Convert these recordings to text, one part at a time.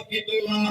کی دعا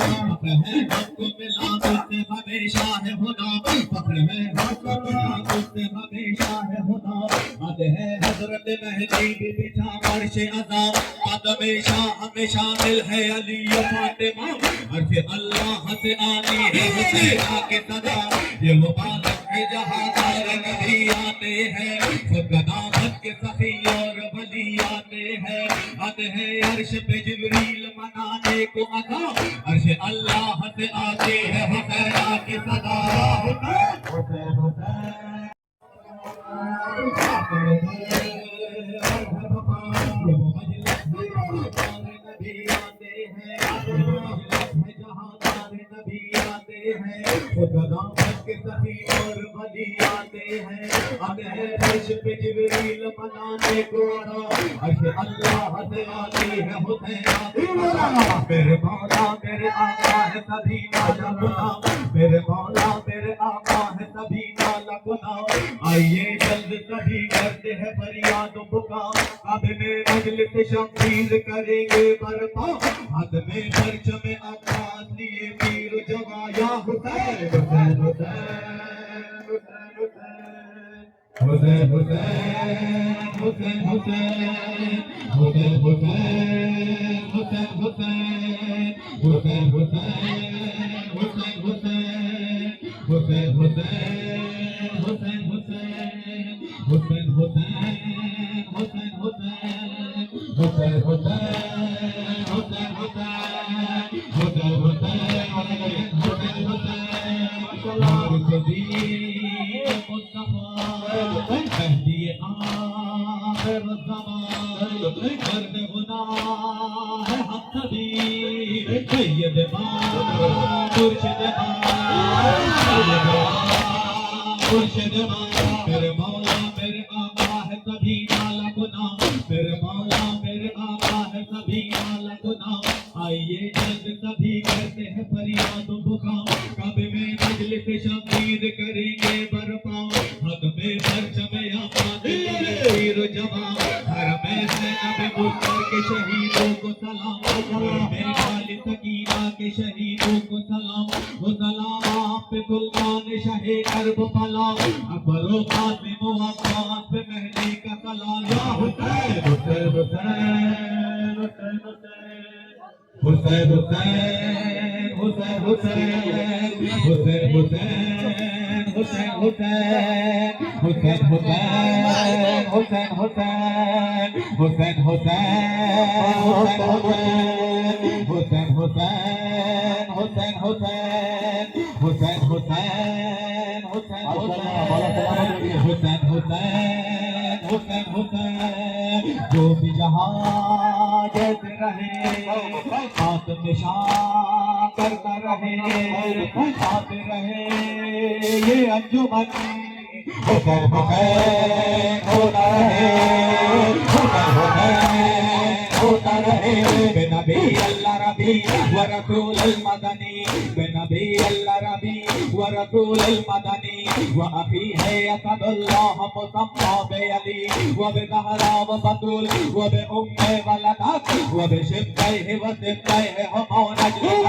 ہے حق کو ملا سے ہمیشہ ہے خدا فخر ہے حق کو ملا سے ہمیشہ ہے خدا اد ہے حضرت مہدی بھی بچھا فرش عزا قدم شاہ ہمیں شامل ہے علی و فاطمہ عرش اللہ سے آنی ہے حسین کی صدا یہ مبارک ہے جہاں دار نبی آتے ہیں خود قدامت کے سخی اور ولی آتے ہیں اد ہے عرش پہ جبریل منانے کو عطا عرش اللہ سے آتی ہے حسین کی صدا حسین اور ولی آتے ہیں عرش پہ جبریل منانے کو عرش اللہ سے آتی ہے حسین میرے مولا میرے آقا ہے سبھی نالا گنا میرے مولا میرے آقا ہے سبھی نالا گنا آئیے جلد سبھی کرتے ہیں فریاد و بکا اب میں مجلس شمشیر کریں گے برپا ہاتھ میں پرچم عباس لیے پیر جوا یا حسین حسین حسین حسین حسین حسین حسین حسین حسین حسین حسین حسین حسین حسین حسین حسین حسین حسین میرے مولا میرے آقا ہے سبھی نالا گنا میرے مولا میرے آقا ہے سبھی نالا گنا آئیے جلد سبھی کرتے ہیں فریاد و بکا کعبے میں مجلس شمشیر کریں گے برپا حق میں پرچم عباس پیر جواں حرم زینب مختار کے شہیدوں کو سلام حرم خالد سکینہ کے شہیدوں کو سلام وہ سلام آپ پہ سلطان شاہ کرب پلا اکبر و قاسم و عباس پہ مہدی کا سلام یا حسین حسین حسین حسین حسین حسین حسین حسین حسین حسین جو بھی جہاں جیسے رہے ہاتھ نشان کرتا رہے ہاتھ رہے یہ انجمن حسین ہوتا رہے ہوتا رہے بے نبی اللہ ربی و رسول المدنی بے نبی اللہ ربی و رسول المدنی و اخی ہے اسد اللہ مسمى بعلی و بزہرا و بطول و بأم ولدت و بشقیہ و سبتیہ ہما نجل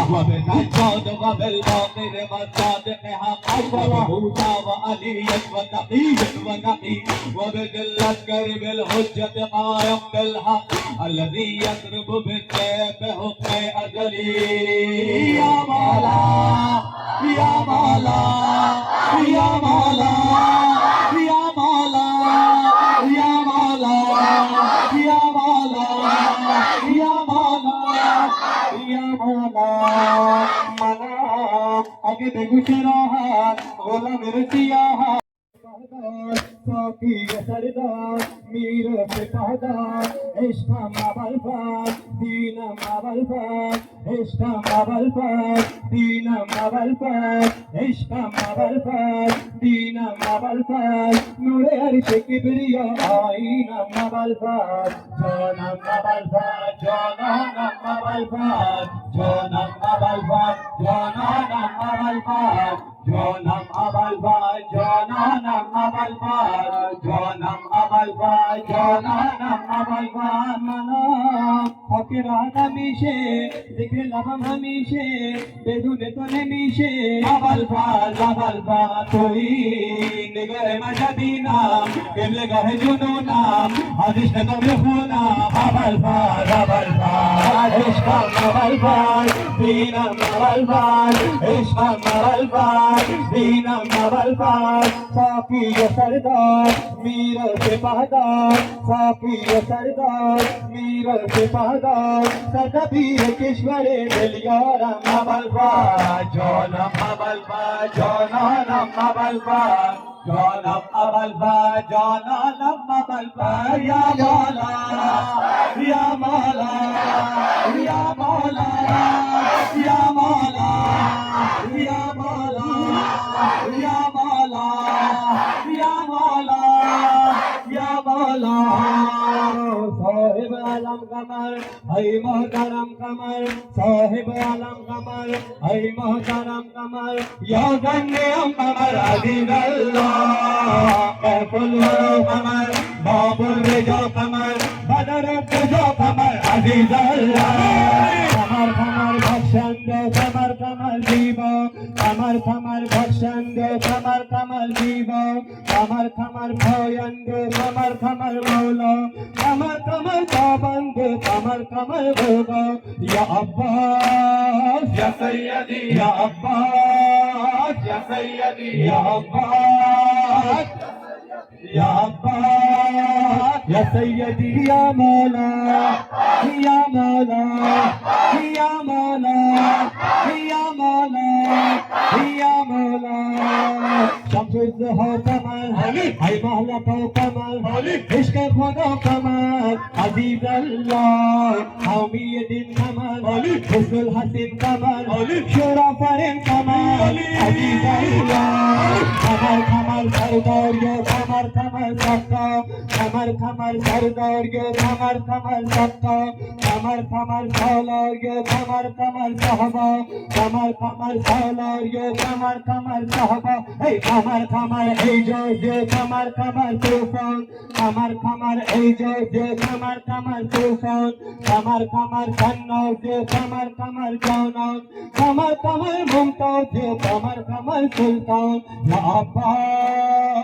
و بسجاد و بالباطر و صادق حق و موسیٰ و علی و تقی و نقی و بذلت کرب الحجت قائم بالحق الذي يضرب بالسيف حكم أزلي يا مولا يا مولا يا مولا يا مولا يا مولا يا مولا يا مولا يا مولا منا آگے بگشراحات غلام رسیاحات ساقی سردار میر سپاہدار عشق مابل پاک دین مابل پاک عشق مابل پاک دین مابل پاک عشق مابل پاک دین مابل پاک نور عرش کبریا آئین مابل پاک جانم مابل پاک جانم مابل پاک جانم مابل پاک جانم مابل پاک جانم ابل بای جانانم ابل بای جانم ابل بای جانانم ابل بای منا فقیرا نمیشه ذکر لبم همیشه بدون تو نمیشه اول توی نگاه مجدینم قبلگاه جنونم از عشق تو بخونم اول عشقم اول دینم اول عشقم اول دینم اول ساقی و سردار میر و سپهدار ساقی و سردار میر و سپهدار سردبیر کشور دل یارم اول جانم اول جانانم اول جانم اول جانانم اول یا مولا یا مولا یا مولا یا مولا یا مولا یا مولا یا مولا یا مولا صاحب علم قمر ای محترم قمر صاحب علم قمر ای محترم قمر یا گنیم قمر عزیز اللہ قفل ولو قمر باب الرجا قمر بدر الرجا قمر عزیز اللہ قمر بخشنده قمر زیبا قمر بخشنده قمر زیبا قمر پاینده قمر مولا قمر تابنده قمر غوغا یا عباس یا سیدی یا عباس یا سیدی یا عباس یا عباس یا سیدی یا مولا یا مولا یا مولا یا مولا یا مولا شمس الضحا قمر ای محلق و قمر عشق خدا قمر عزیز الله حامی دین قمر حسن الحسین قمر شورافرین قمر عزیز الله قمر سردار یا قمر سقا قمر سردار یا قمر سقا قمر سالار یا قمر صحبا قمر سالار یا قمر صحبا ای قمر ایجاز یا قمر طوفان قمر ایجاز یا قمر طوفان قمر سناز یا قمر جانان قمر ممتاز یا قمر سلطان یا عباس